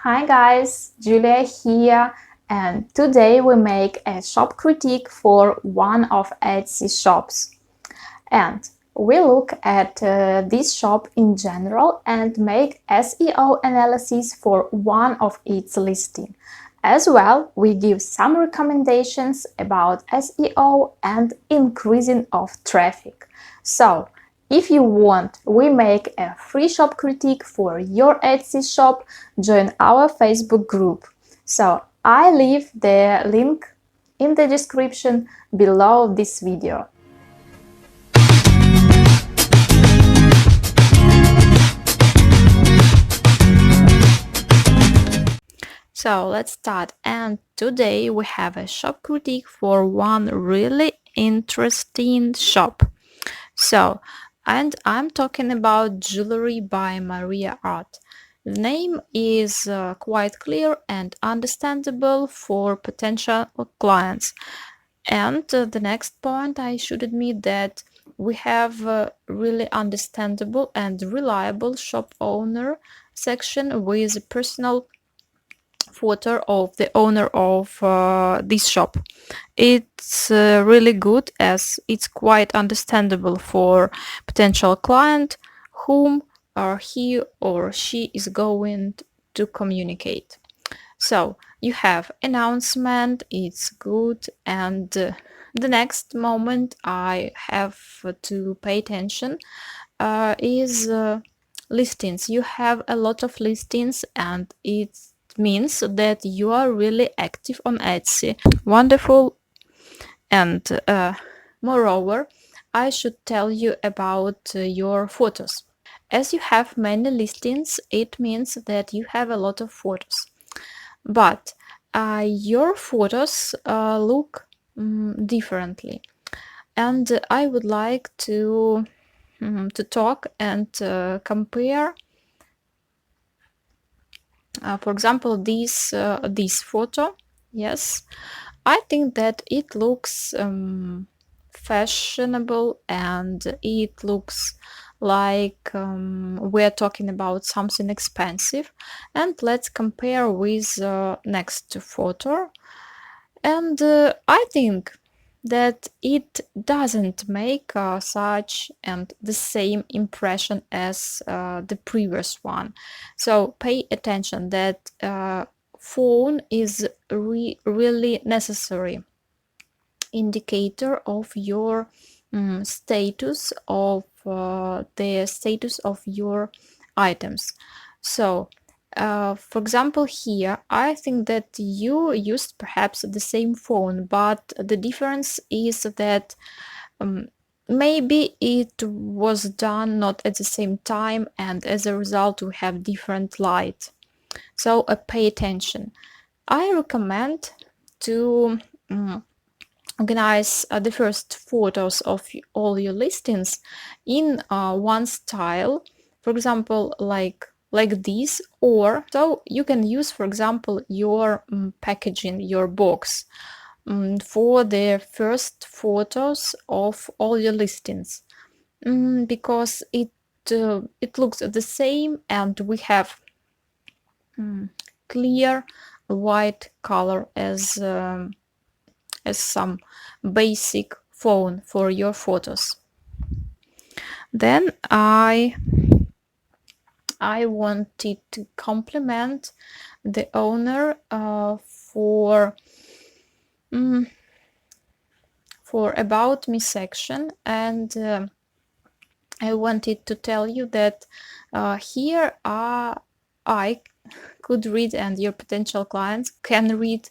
Hi guys, Julia here, and today we make a shop critique for one of Etsy shops. And we look at this shop in general and make SEO analysis for one of its listing. As well, we give some recommendations about SEO and increasing of traffic. So, if you want, we make a free shop critique for your Etsy shop. Join our Facebook group. So, I leave the link in the description below this video. So let's start, and today we have a shop critique for one really interesting shop. And I'm talking about Jewelry by Maria Art. The name is quite clear and understandable for potential clients. And the next point, I should admit that we have a really understandable and reliable shop owner section with a personal photo of the owner of this shop. It's really good, as it's quite understandable for potential client whom he or she is going to communicate. So you have announcement, it's good, and the next moment I have to pay attention is listings. You have a lot of listings, and it means that you are really active on Etsy. Wonderful. And moreover, I should tell you about your photos. As you have many listings, it means that you have a lot of photos. But your photos look differently. And I would like to talk and compare. For example, this photo. Yes, I think that it looks fashionable, and it looks like we're talking about something expensive. And let's compare with next photo. And I think that it doesn't make such and the same impression as the previous one. So pay attention that phone is really necessary indicator of your status of the status of your items. So for example, here I think that you used perhaps the same phone, but the difference is that maybe it was done not at the same time, and as a result we have different light. So pay attention. I recommend to organize the first photos of all your listings in one style, for example, like this, or so you can use, for example, your packaging, your box, for the first photos of all your listings, because it looks the same, and we have clear white color as some basic phone for your photos. Then I wanted to compliment the owner for About Me section, and I wanted to tell you that here I could read, and your potential clients can read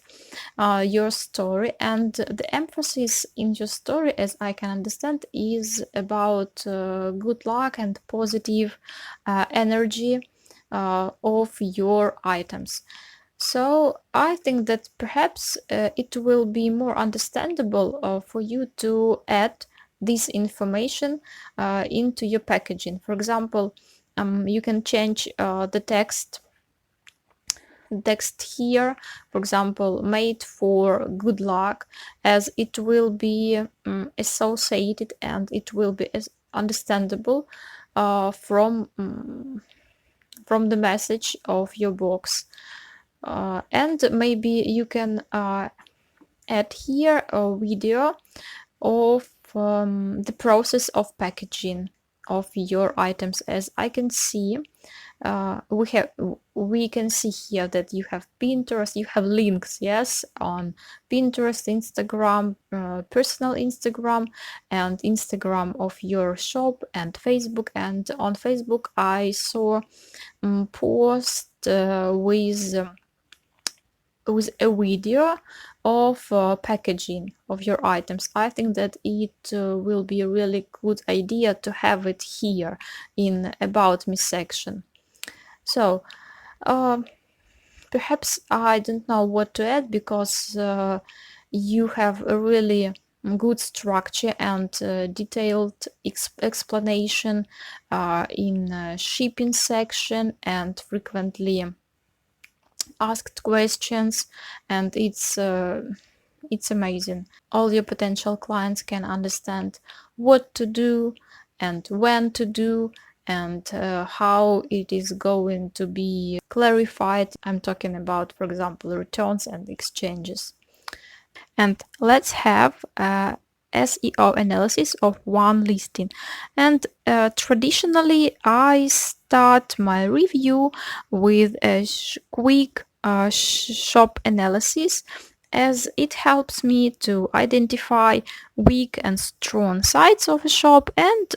your story, and the emphasis in your story, as I can understand, is about good luck and positive energy of your items. So I think that perhaps it will be more understandable for you to add this information into your packaging. For example, you can change the text here, for example, made for good luck, as it will be associated, and it will be understandable from the message of your box. And maybe you can add here a video of the process of packaging of your items. As I can see, we can see here that you have Pinterest, you have links, yes, on Pinterest, Instagram, personal Instagram, and Instagram of your shop, and Facebook. And on Facebook I saw post with a video of packaging of your items. I think that it will be a really good idea to have it here in About Me section. So perhaps I don't know what to add, because you have a really good structure and detailed explanation in shipping section and frequently asked questions, and it's amazing. All your potential clients can understand what to do and when to do, and how it is going to be clarified. I'm talking about, for example, returns and exchanges. And let's have a SEO analysis of one listing. And traditionally, I start my review with a quick shop analysis, as it helps me to identify weak and strong sides of a shop, and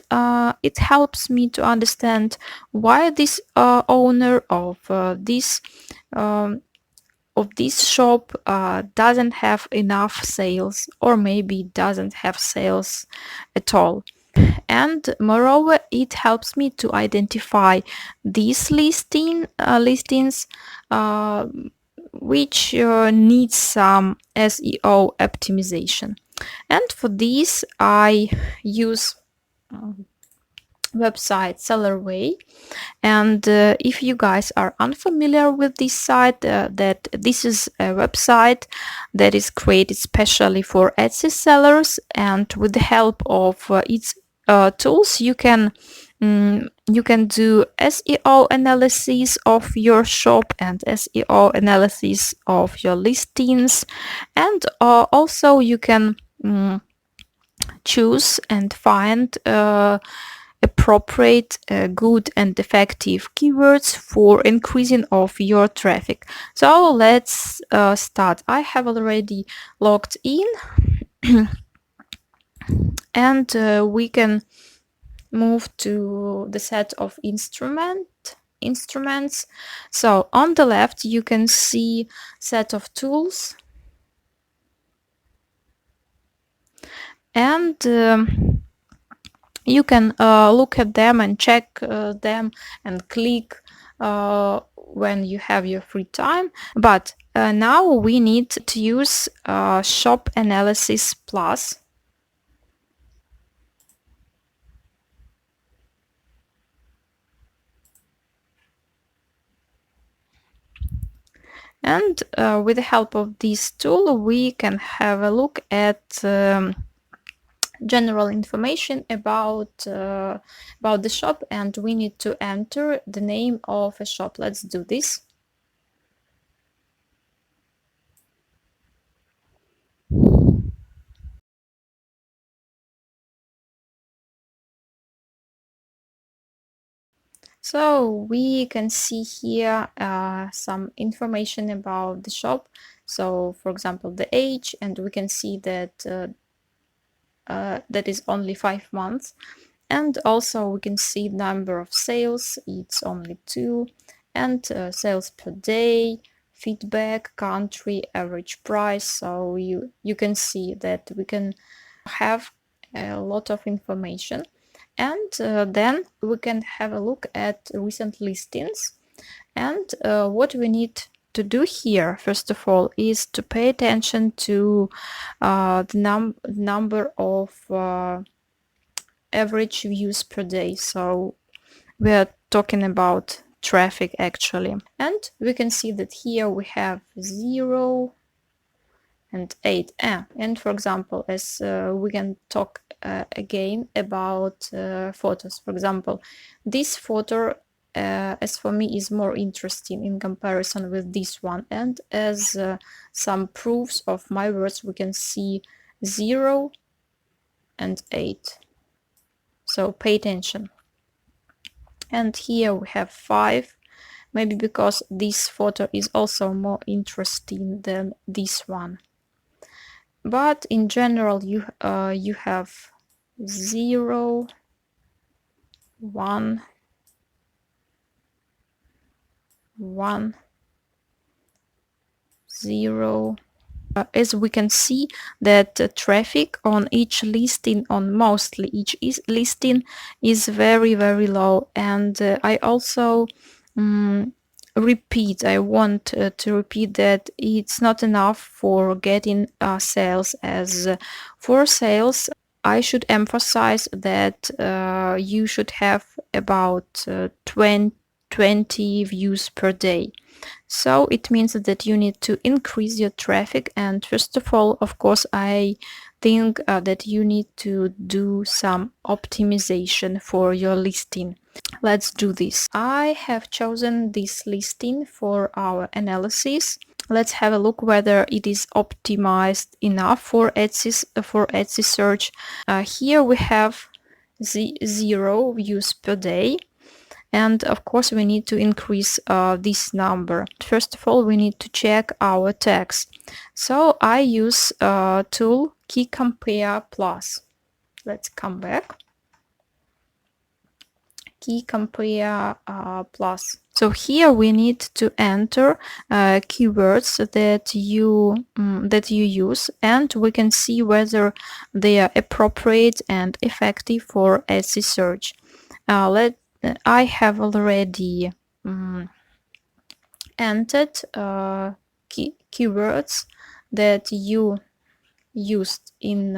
it helps me to understand why this owner of this shop doesn't have enough sales, or maybe doesn't have sales at all. And moreover, it helps me to identify these listings which need some SEO optimization. And for this I use website SellerWay. And if you guys are unfamiliar with this site, that this is a website that is created specially for Etsy sellers, and with the help of its tools you can do SEO analysis of your shop and SEO analysis of your listings, and also you can choose and find appropriate, good and effective keywords for increasing of your traffic. So let's start. I have already logged in and we can move to the set of instruments. So on the left you can see set of tools, and you can look at them and check them and click when you have your free time. But now we need to use Shop Analysis Plus. And with the help of this tool we can have a look at general information about the shop, and we need to enter the name of a shop. Let's do this. So we can see here some information about the shop. So for example the age, and we can see that that is only 5 months. And also we can see number of sales, it's only 2, and sales per day, feedback, country, average price. So you can see that we can have a lot of information. And then we can have a look at recent listings. And what we need to do here, first of all, is to pay attention to the number of average views per day. So we are talking about traffic actually. And we can see that here we have 0 and 8. And for example, as we can talk again about photos. For example, this photo as for me is more interesting in comparison with this one. And as some proofs of my words, we can see 0 and 8. So pay attention. And here we have 5, maybe because this photo is also more interesting than this one. But in general, you have 0, 1, 1, 0. As we can see that traffic on each listing, on mostly each listing, is very low. And I also I want to repeat that it's not enough for getting sales. As for sales, I should emphasize that you should have about 20 views per day. So it means that you need to increase your traffic, and first of all, of course, I think that you need to do some optimization for your listing. Let's do this. I have chosen this listing for our analysis. Let's have a look whether it is optimized enough for Etsy search. Here we have 0 views per day. And of course, we need to increase this number. First of all, we need to check our tags. So I use tool Key Compare Plus. Let's come back. Key Compare Plus. So here we need to enter keywords that you use, and we can see whether they are appropriate and effective for Etsy search. I have already entered keywords that you used in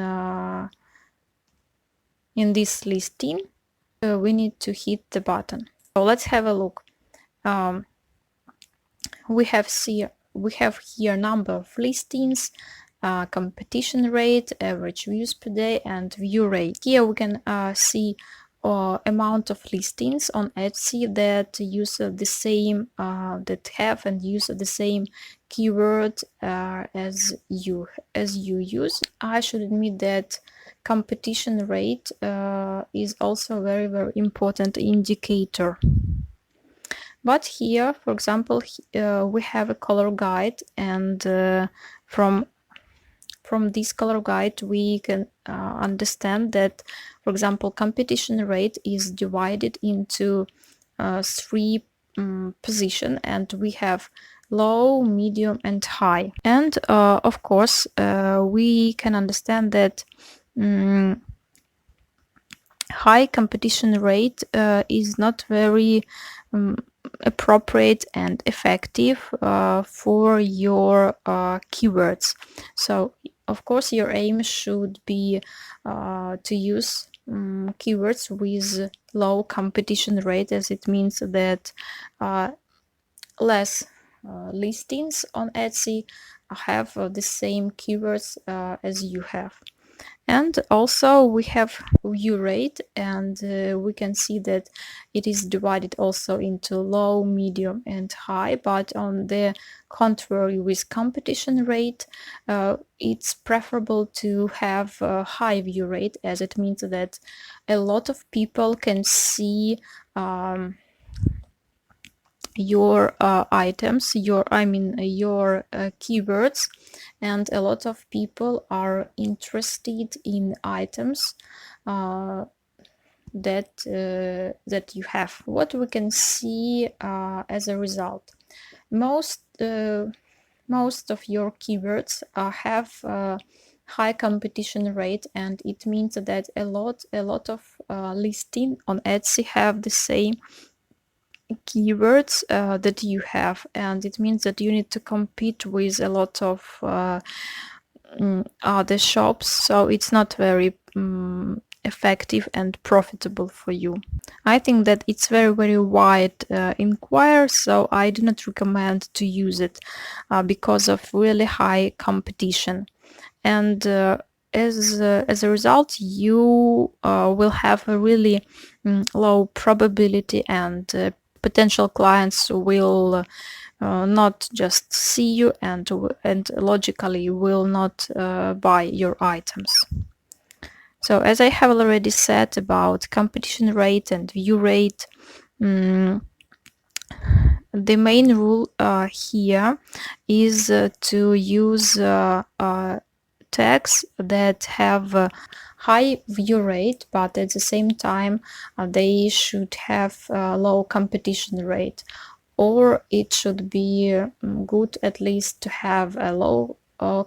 this listing. We need to hit the button. So let's have a look. We have here number of listings, competition rate, average views per day, and view rate. Here we can see amount of listings on Etsy that use the same that have and use the same keyword as you use. I should admit that competition rate is also a very important indicator. But here, for example, we have a color guide, and from this color guide we can understand that, for example, competition rate is divided into 3 positions, and we have low, medium, and high. And of course, we can understand that high competition rate is not very appropriate and effective for your keywords. So of course your aim should be to use keywords with low competition rate, as it means that less listings on Etsy have the same keywords as you have. And also we have view rate, and we can see that it is divided also into low, medium, and high. But on the contrary, with competition rate, it's preferable to have a high view rate, as it means that a lot of people can see your items, your keywords, and a lot of people are interested in items that you have. What we can see as a result, most of your keywords have high competition rate, and it means that a lot of listing on Etsy have the same keywords that you have, and it means that you need to compete with a lot of other shops, so it's not very effective and profitable for you. I think that it's very wide inquiry, so I do not recommend to use it because of really high competition. And as a result, you will have a really low probability and Potential clients will not just see you and logically will not buy your items. So as I have already said about competition rate and view rate, the main rule here is to use tags that have high view rate, but at the same time they should have low competition rate, or it should be good at least to have a low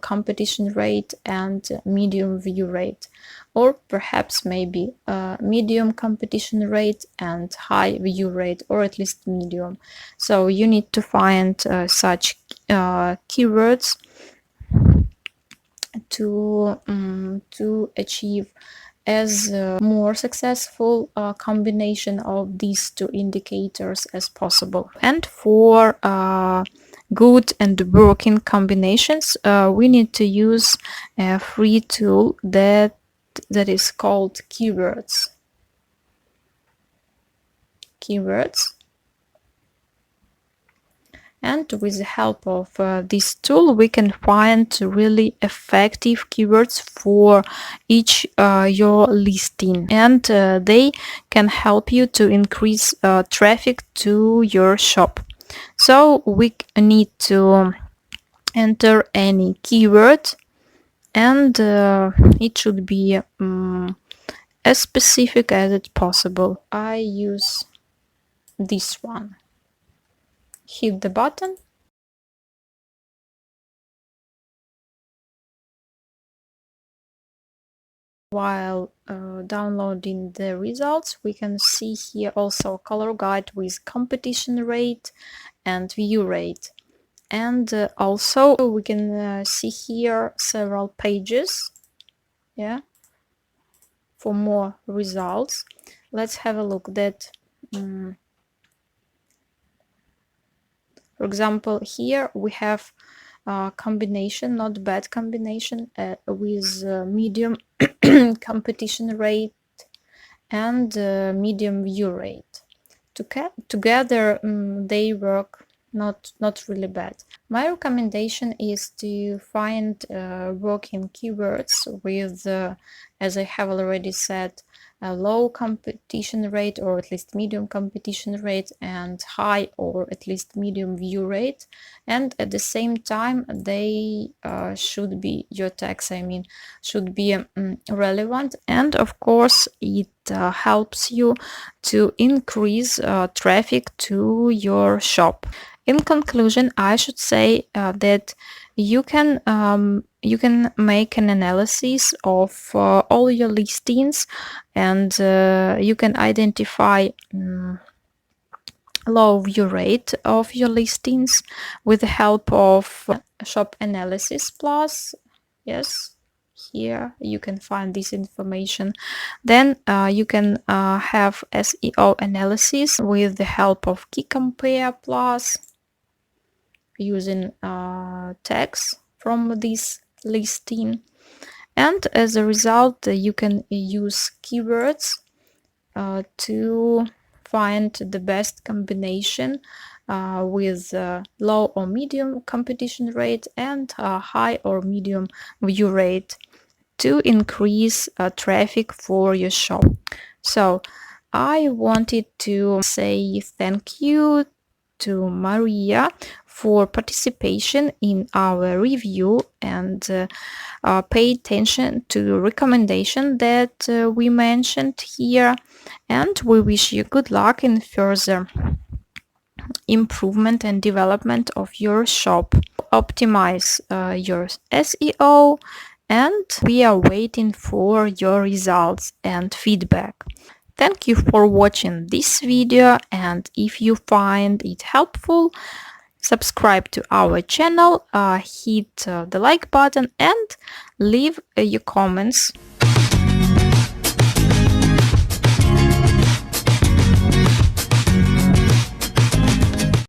competition rate and medium view rate, or perhaps maybe medium competition rate and high view rate, or at least medium. So you need to find such keywords to achieve as more successful combination of these two indicators as possible. And for good and working combinations, we need to use a free tool that is called keywords. And with the help of this tool, we can find really effective keywords for each your listing, and they can help you to increase traffic to your shop. So we need to enter any keyword, and it should be as specific as it's possible. I use this one. Hit the button. While downloading the results, we can see here also a color guide with competition rate and view rate. And also we can see here several pages, yeah, for more results. Let's have a look that for example, here we have combination, not bad combination, with medium competition rate and medium view rate. Together they work not really bad. My recommendation is to find working keywords with, as I have already said, a low competition rate or at least medium competition rate and high or at least medium view rate, and at the same time they should be, your tags I mean, should be relevant, and of course it helps you to increase traffic to your shop. In conclusion, I should say that you can make an analysis of all your listings, and you can identify low view rate of your listings with the help of Shop Analysis Plus. Yes, here you can find this information. Then you can have SEO analysis with the help of Key Compare Plus, using tags from this listing, and as a result you can use keywords to find the best combination with low or medium competition rate and high or medium view rate to increase traffic for your shop. So I wanted to say thank you to Maria for participation in our review, and pay attention to recommendation that we mentioned here, and we wish you good luck in further improvement and development of your shop. Optimize your SEO, and we are waiting for your results and feedback. Thank you for watching this video, and if you find it helpful, subscribe to our channel, hit the like button and leave your comments.